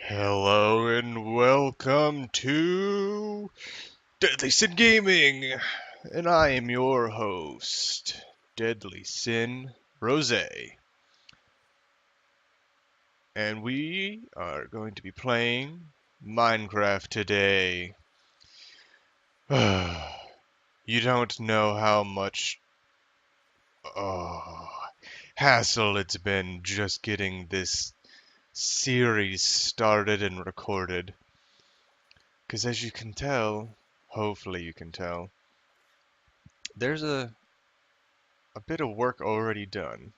Hello and welcome to Deadly Sin Gaming, and I am your host, Deadly Sin Rose, and we are going to be playing Minecraft today. You don't know how much oh, hassle it's been just getting this series started and recorded. Because as you can tell, hopefully you can tell, there's a bit of work already done.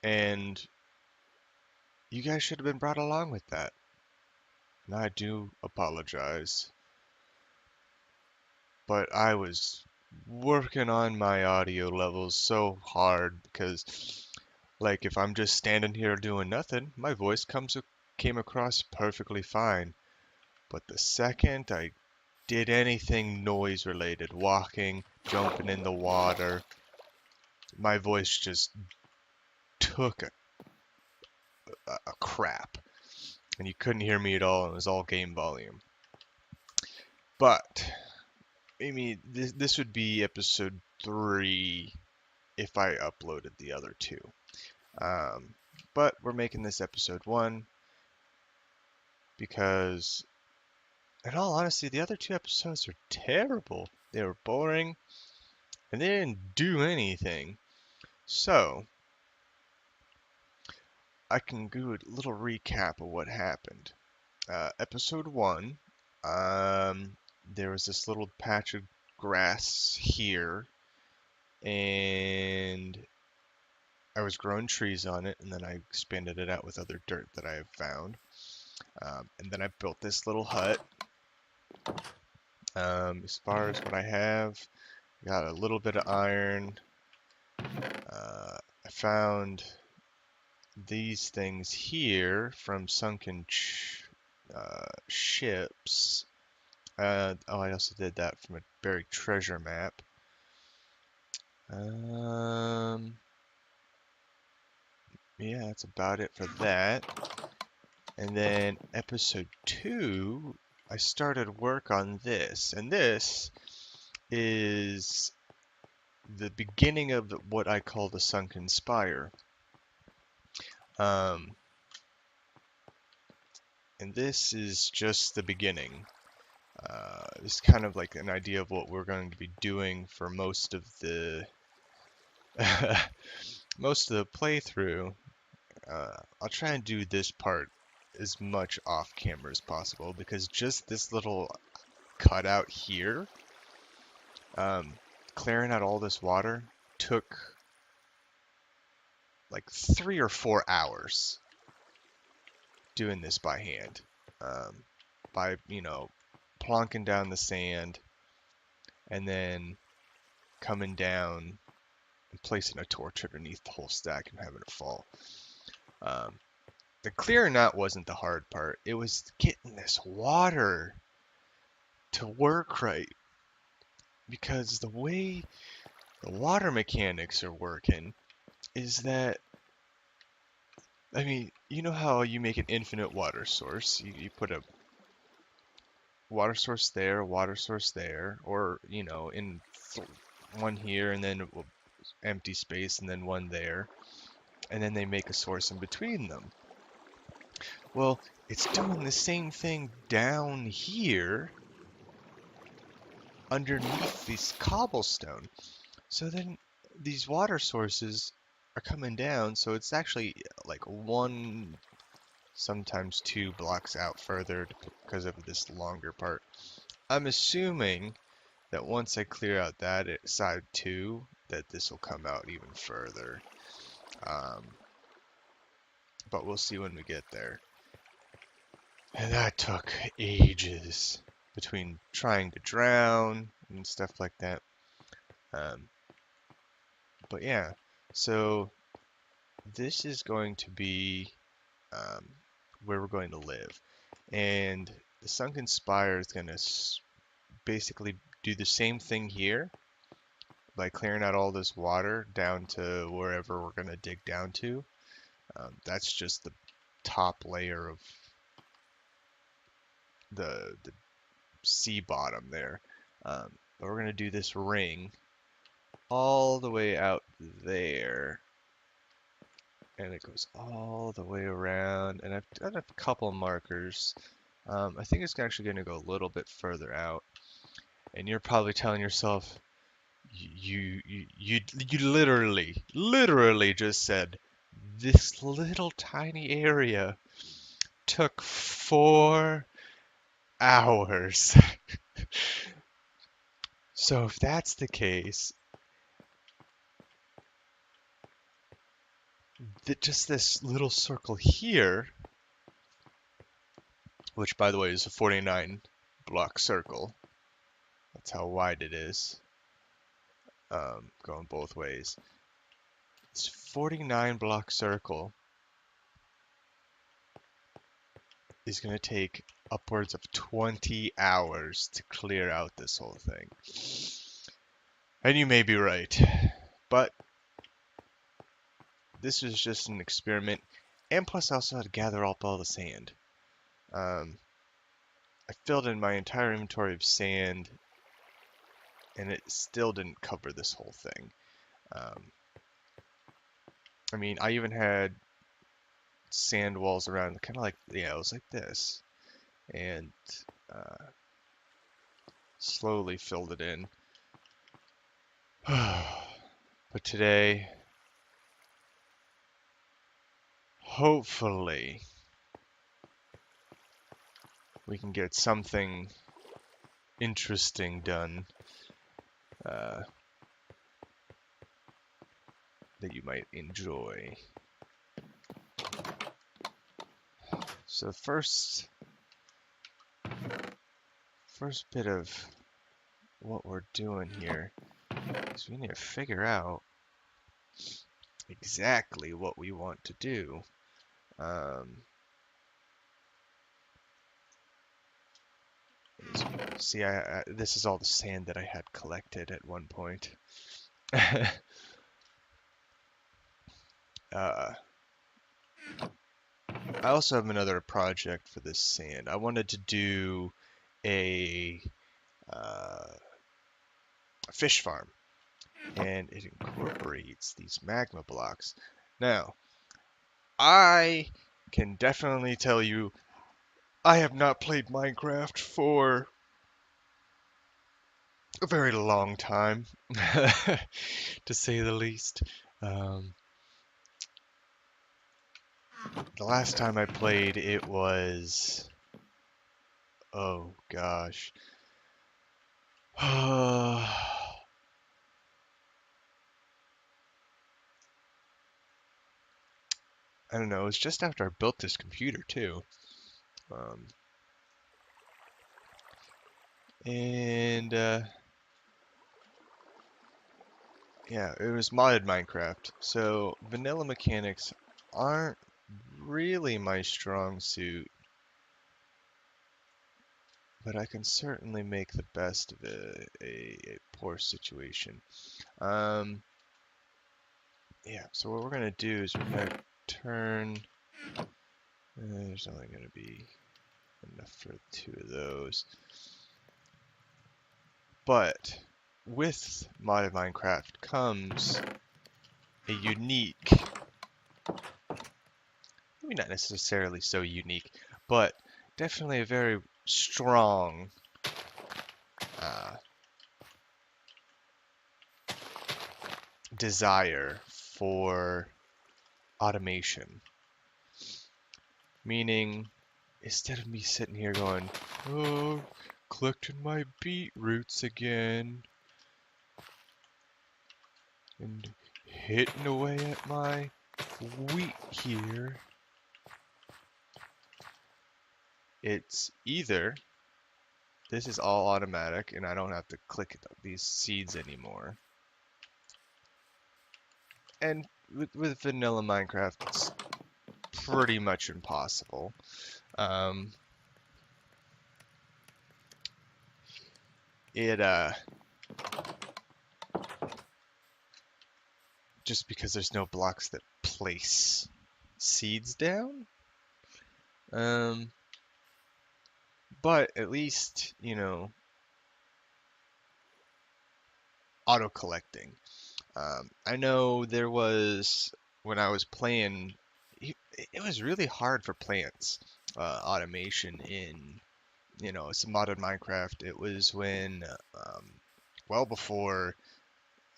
And you guys should have been brought along with that. And I do apologize. But I was working on my audio levels so hard because, like, if I'm just standing here doing nothing, my voice came across perfectly fine. But the second I did anything noise related, walking, jumping in the water, my voice just took a crap. And you couldn't hear me at all, and it was all game volume. But, I mean, this would be episode 3 if I uploaded the other two. But we're making this episode 1 because, in all honesty, the other 2 episodes are terrible. They were boring, and they didn't do anything. So, I can do a little recap of what happened. Episode 1, there was this little patch of grass here, and I was growing trees on it, and then I expanded it out with other dirt that I have found. And then I built this little hut. As far as what I have, I got a little bit of iron. I found these things here from sunken ships. I also did that from a buried treasure map. Yeah, that's about it for that. And then episode 2, I started work on this. And this is the beginning of what I call the Sunken Spire. And this is just the beginning. It's kind of like an idea of what we're going to be doing for most of the most of the playthrough. I'll try and do this part as much off camera as possible because just this little cutout here, clearing out all this water took like 3 or 4 hours doing this by hand. By, plonking down the sand and then coming down and placing a torch underneath the whole stack and having it fall. The clearing out wasn't the hard part. It was getting this water to work right. Because the way the water mechanics are working is that, I mean, you know how you make an infinite water source? You put a water source there, or, in one here and then empty space and then one there. And then they make a source in between them. Well, it's doing the same thing down here underneath this cobblestone. So then these water sources are coming down, so it's actually like 1, sometimes 2 blocks out further because of this longer part. I'm assuming that once I clear out that side too, that this will come out even further. But we'll see when we get there. And that took ages between trying to drown and stuff like that. But yeah, so this is going to be where we're going to live. And the Sunken Spire is going to basically do the same thing here by clearing out all this water down to wherever we're going to dig down to. That's just the top layer of the sea bottom there. But we're gonna do this ring all the way out there, and it goes all the way around. And I've done a couple markers. I think it's actually gonna go a little bit further out. And you're probably telling yourself, you literally just said this little tiny area took 4 hours. So if that's the case, that just this little circle here, which by the way is a 49 block circle, that's how wide it is, going both ways. This 49 block circle is going to take upwards of 20 hours to clear out this whole thing. And you may be right, but this was just an experiment, and plus I also had to gather up all the sand. I filled in my entire inventory of sand, and it still didn't cover this whole thing. I mean, I even had sand walls around, kind of like, yeah, it was like this, and slowly filled it in. But today, hopefully, we can get something interesting done that you might enjoy. So first bit of what we're doing here is we need to figure out exactly what we want to do. See, this is all the sand that I had collected at one point. I also have another project for this sand. I wanted to do a fish farm, and it incorporates these magma blocks. Now, I can definitely tell you I have not played Minecraft for a very long time, to say the least. The last time I played, it was... oh gosh. I don't know, it was just after I built this computer too. And yeah, it was modded Minecraft. So vanilla mechanics aren't really my strong suit, but I can certainly make the best of a poor situation. Yeah, so what we're gonna do is we're gonna turn. There's only gonna be enough for 2 of those. But with modded Minecraft comes a unique, maybe not necessarily so unique, but definitely a very strong desire for automation. Meaning, instead of me sitting here going, oh, collecting my beetroots again, and hitting away at my wheat here, it's either this is all automatic and I don't have to click these seeds anymore. And with vanilla Minecraft, it's pretty much impossible. Just because there's no blocks that place seeds down, Um, but at least, you know, auto collecting. I know there was when I was playing, it was really hard for plants automation in, you know, some modern Minecraft. It was when, well before,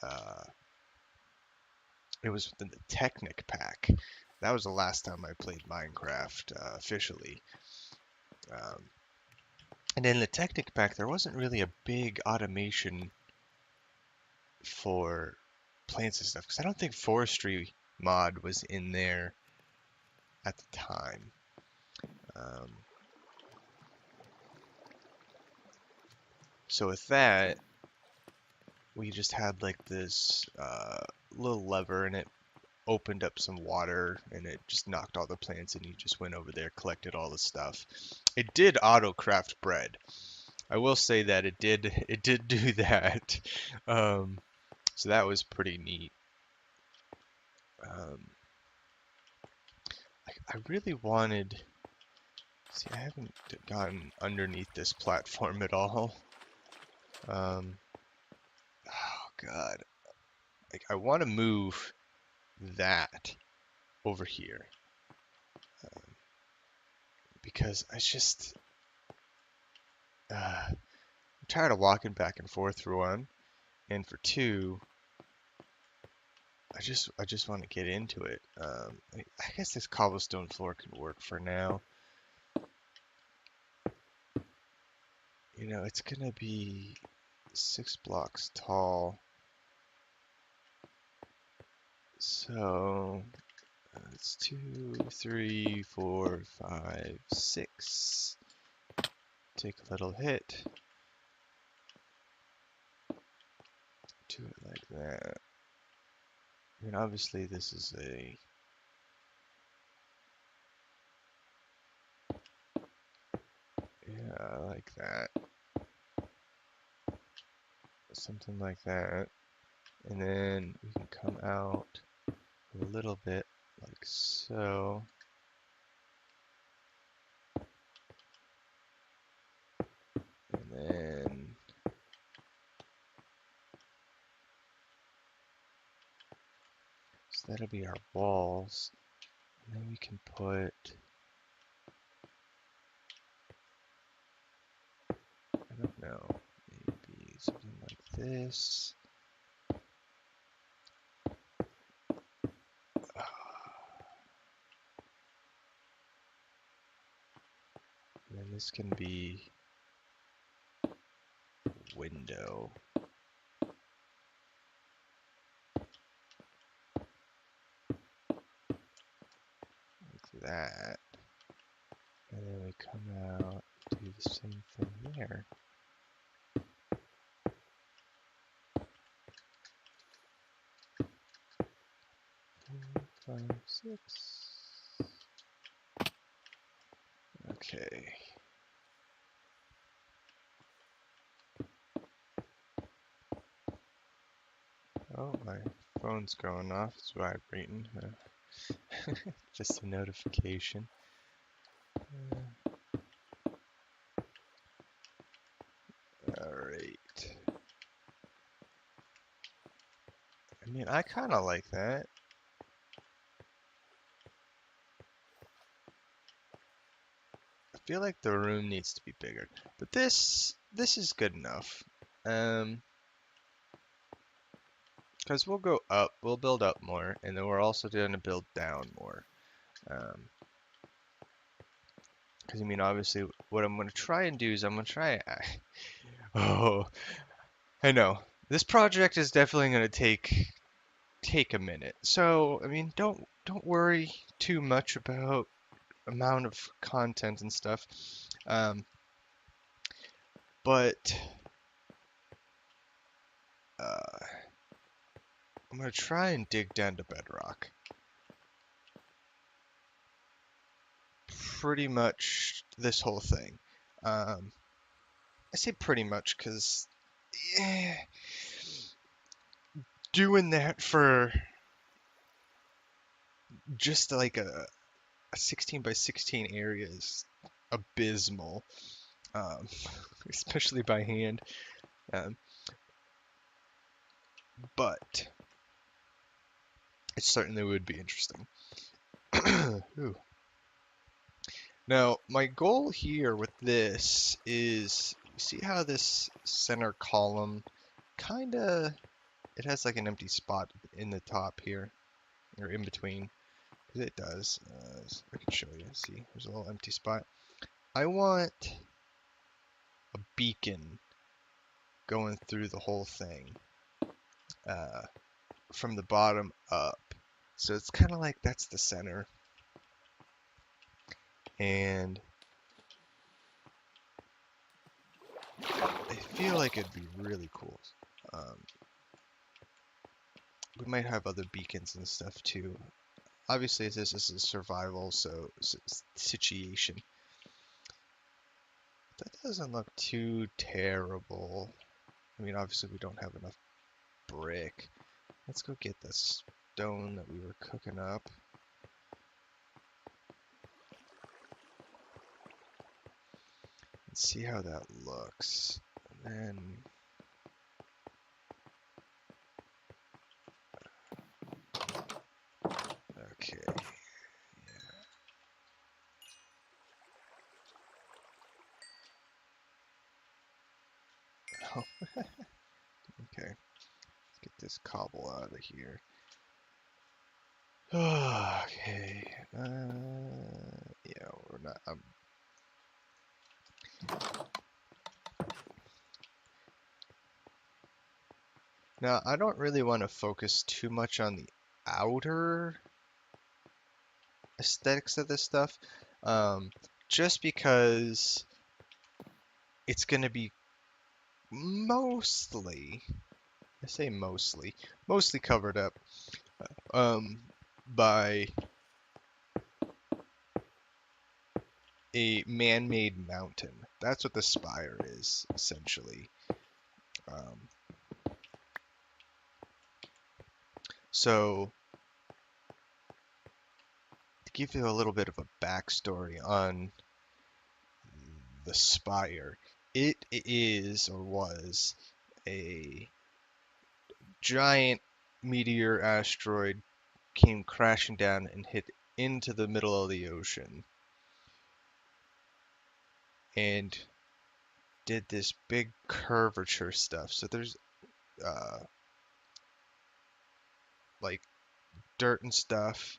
uh, it was within the Technic pack. That was the last time I played Minecraft officially. Um, and in the Technic pack, there wasn't really a big automation for plants and stuff because I don't think forestry mod was in there at the time. Um, so with that, we just had like this little lever and it opened up some water and it just knocked all the plants and you just went over there, collected all the stuff. It did auto craft bread. I will say that it did do that. Um, so that was pretty neat. Um, I really wanted. See, I haven't gotten underneath this platform at all. Oh God, like I want to move that over here because I just I'm tired of walking back and forth for one, and for two, I just want to get into it. I guess this cobblestone floor can work for now. You know, it's gonna be 6 blocks tall, so it's 2, 3, 4, 5, 6. Take a little hit, do it like that. I mean, obviously this is a yeah, like that, something like that, and then we can come out a little bit like so. And then so that'll be our walls. And then we can put, I don't know, maybe something like this. And then this can be window. Like that. And then we come out, do the same thing there. 4, 5, 6. Okay. Oh, my phone's going off. It's vibrating. Just a notification. Alright. I mean, I kind of like that. I feel like the room needs to be bigger, but this is good enough. Because we'll go up, we'll build up more, and then we're also going to build down more. Because I mean, obviously, what I'm going to try and do is I'm going to try. Oh, I know this project is definitely going to take a minute. So I mean, don't worry too much about amount of content and stuff. Um, but I'm gonna try and dig down to bedrock. Pretty much this whole thing. I say pretty much because doing that for just like a 16 by 16 area is abysmal, um, especially by hand. Um, but it certainly would be interesting. Ooh. Now, my goal here with this is, you see how this center column kind of, it has like an empty spot in the top here, or in between. It does. So I can show you. See, there's a little empty spot. I want a beacon going through the whole thing, uh, from the bottom up. So it's kind of like that's the center. And I feel like it'd be really cool. Um, we might have other beacons and stuff too. Obviously, this is a survival situation. That doesn't look too terrible. I mean, obviously we don't have enough brick. Let's go get the stone that we were cooking up. And see how that looks. And then okay. Oh, okay. Let's get this cobble out of here. Okay. Yeah, we're not. Now, I don't really want to focus too much on the outer aesthetics of this stuff, just because it's going to be mostly, I say mostly covered up by a man-made mountain. That's what the spire is, essentially. Um, so, to give you a little bit of a backstory on the spire, it is, or was, a giant meteor asteroid came crashing down and hit into the middle of the ocean and did this big curvature stuff. So there's uh, like dirt and stuff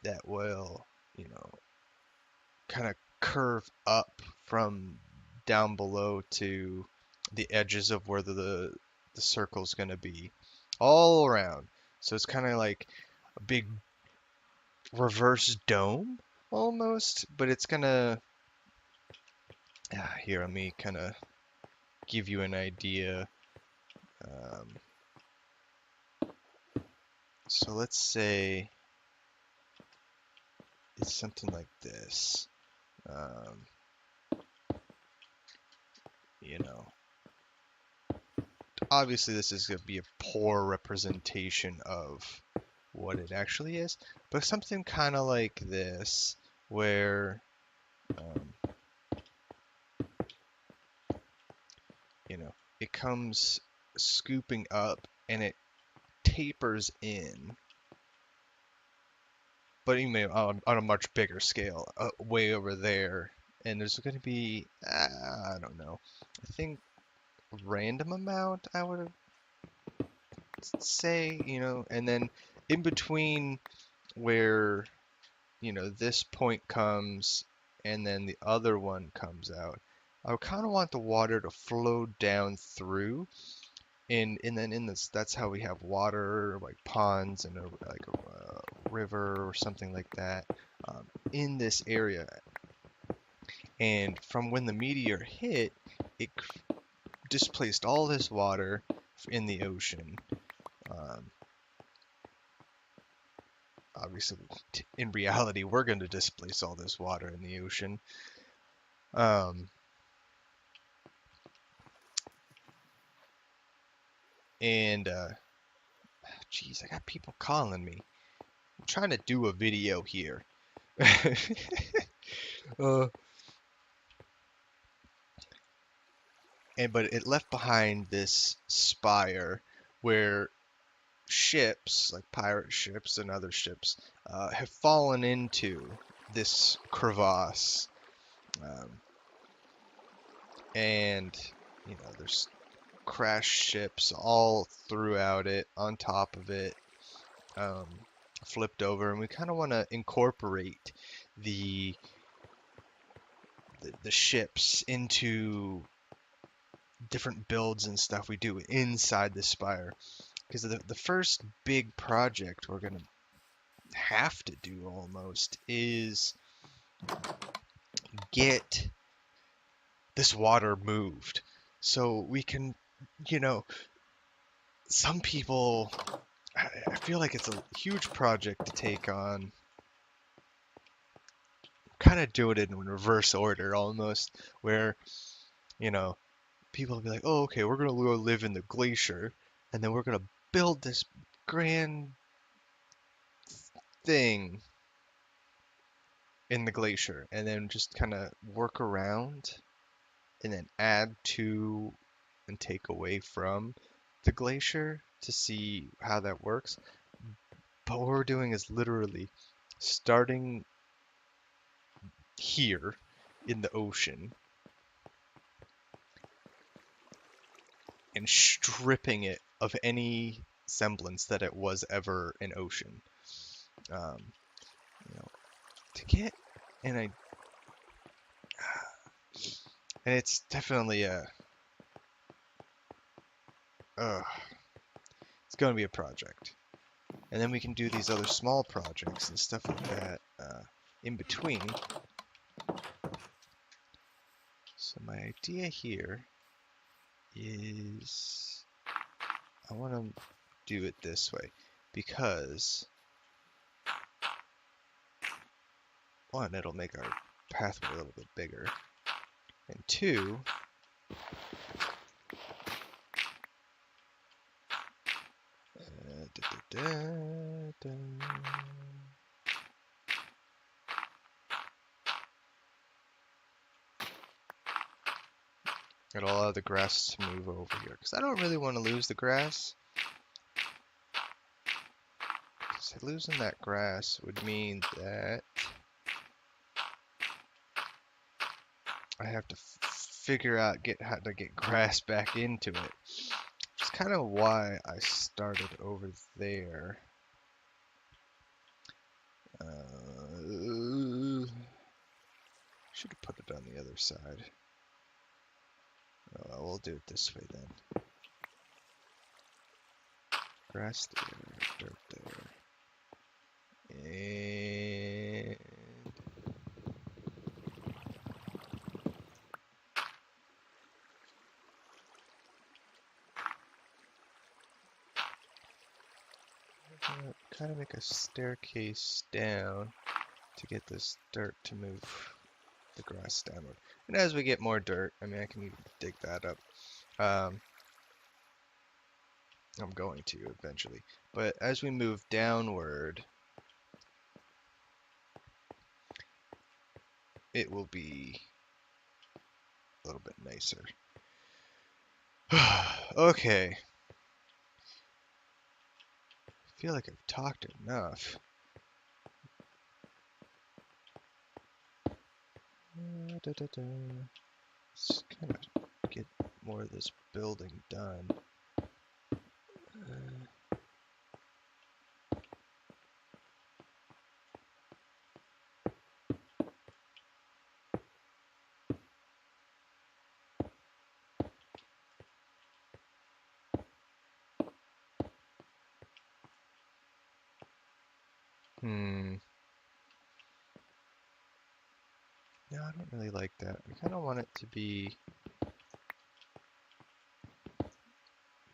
that will, you know, kind of curve up from down below to the edges of where the circle's going to be all around. So it's kind of like a big reverse dome almost, but it's gonna here, let me kind of give you an idea. Um, so let's say it's something like this. Um, you know, obviously this is going to be a poor representation of what it actually is, but something kind of like this, where um, you know, it comes scooping up and it tapers in, but even on a much bigger scale, way over there. And there's going to be, I don't know, I think a random amount, I would say, you know, and then in between where, you know, this point comes and then the other one comes out, I kind of want the water to flow down through. And then in this, that's how we have water, like ponds and like a river or something like that, in this area. And from when the meteor hit, it displaced all this water in the ocean. Um, Obviously, in reality, we're going to displace all this water in the ocean. Um, and, geez, I got people calling me. I'm trying to do a video here. But it left behind this spire where ships, like pirate ships and other ships, have fallen into this crevasse. Um, and, there's crashed ships all throughout it, on top of it, um, flipped over. And we kind of want to incorporate the, the ships into different builds and stuff we do inside the spire. Because the first big project we're going to have to do almost is get this water moved. So we can, you know, some people, I feel like it's a huge project to take on. Kind of do it in reverse order almost, where, you know, people will be like, oh, okay, we're going to go live in the glacier, and then we're going to build this grand thing in the glacier, and then just kind of work around and then add to and take away from the glacier to see how that works. But what we're doing is literally starting here in the ocean and stripping it of any semblance that it was ever an ocean. Um, to get and I and it's definitely it's going to be a project. And then we can do these other small projects and stuff like that in between. So my idea here is I want to do it this way because, one, it'll make our pathway a little bit bigger, and two, it'll allow the grass to move over here, because I don't really want to lose the grass. So losing that grass would mean that I have to figure out how to get grass back into it. Which is kind of why I started over there. Should have put it on the other side. Oh, we'll do it this way then. Grass there, dirt there. And kind of make a staircase down to get this dirt to move the grass downward. And as we get more dirt, I mean, I can dig that up. I'm going to eventually. But as we move downward, it will be a little bit nicer. Okay. I feel like I've talked enough. Let's kind of get more of this building done. No, I don't really like that. I kind of want it to be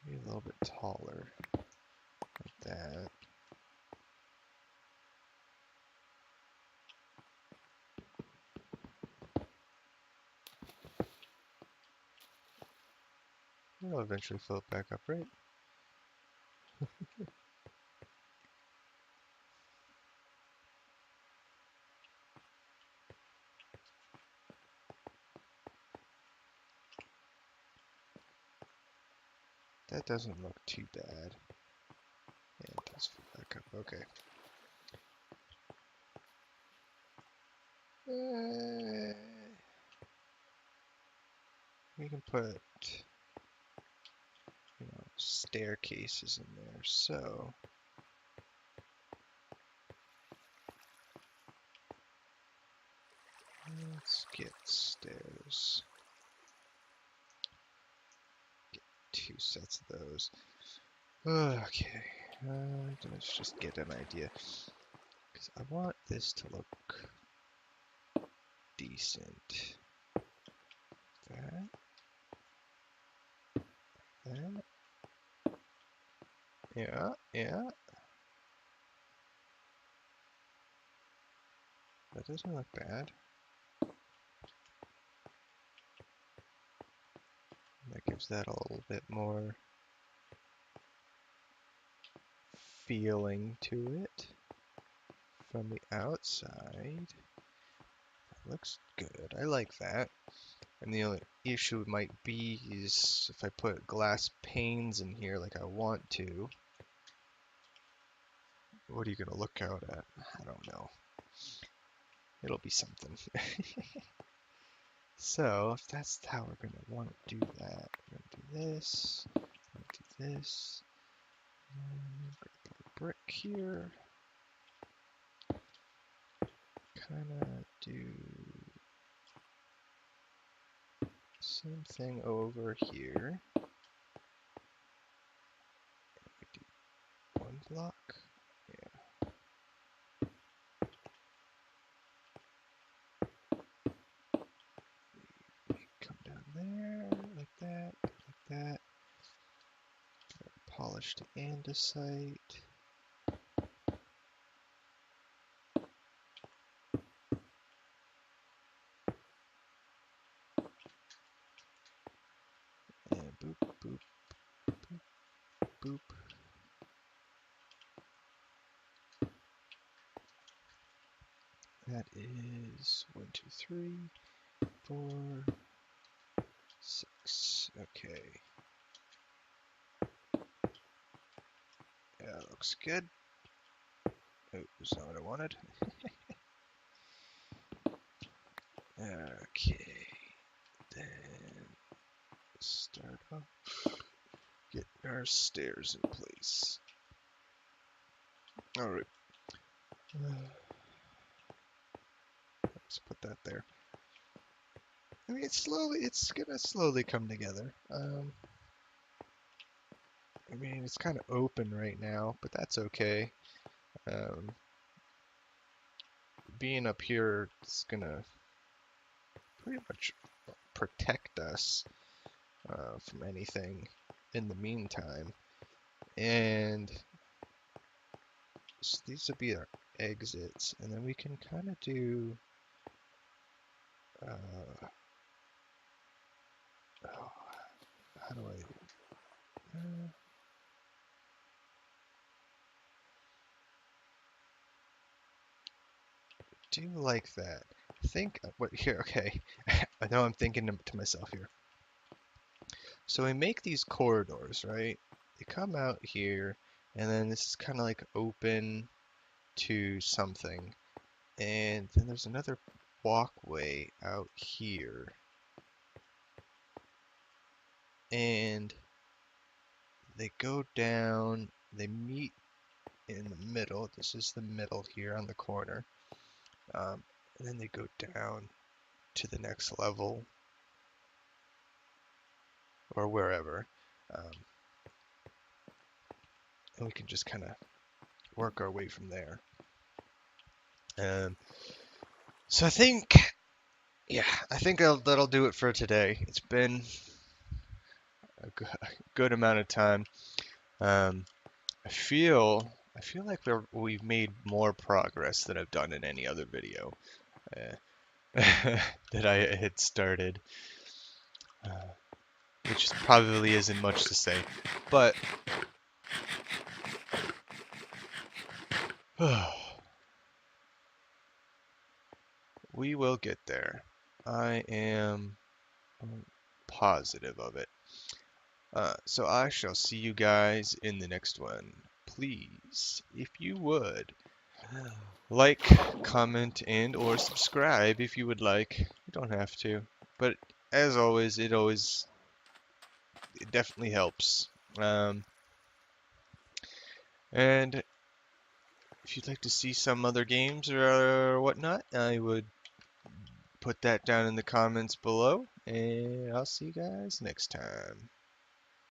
maybe a little bit taller, like that. It'll eventually fill it back up, right? That doesn't look too bad. Yeah, it does fill back up. Okay. We can put, staircases in there. So let's get stairs. Get 2 sets of those. Okay. Let's just get an idea. Because I want this to look decent. That. That. Yeah, yeah. That doesn't look bad. That gives that a little bit more feeling to it from the outside. That looks good. I like that. And the only issue might be is if I put glass panes in here like I want to. What are you going to look out at? I don't know. It'll be something. So, if that's how we're going to want to do that, we're going to do this, do this, grab our brick here, kind of do same thing over here. We do 1 block, yeah. Come down there, like that, like that. Polished andesite. And boop, boop, boop, boop. That is 1, 2, 3, 4, 6. Okay. Yeah, looks good. Oh, that's not what I wanted. Okay. Then start off. Get our stairs in place. Alright. Let's put that there. I mean, it's gonna slowly come together. I mean, it's kind of open right now, but that's okay. Um, Being up here is gonna pretty much protect us from anything in the meantime. And so these will be our exits, and then we can kind of do oh, how do I do like that? Think what here? Okay, I know I'm thinking to myself here. So we make these corridors, right? They come out here, and then this is kind of like open to something, and then there's another walkway out here, and they go down. They meet in the middle. This is the middle here on the corner. And then they go down to the next level or wherever. And we can just kind of work our way from there. So I think, yeah, I think that'll do it for today. It's been a good amount of time. I feel like we've made more progress than I've done in any other video that I had started, which probably isn't much to say, but we will get there. I am positive of it. So I shall see you guys in the next one. Please, if you would, like, comment, and or subscribe if you would like. You don't have to. But as always, it definitely helps. And if you'd like to see some other games or whatnot, I would put that down in the comments below. And I'll see you guys next time.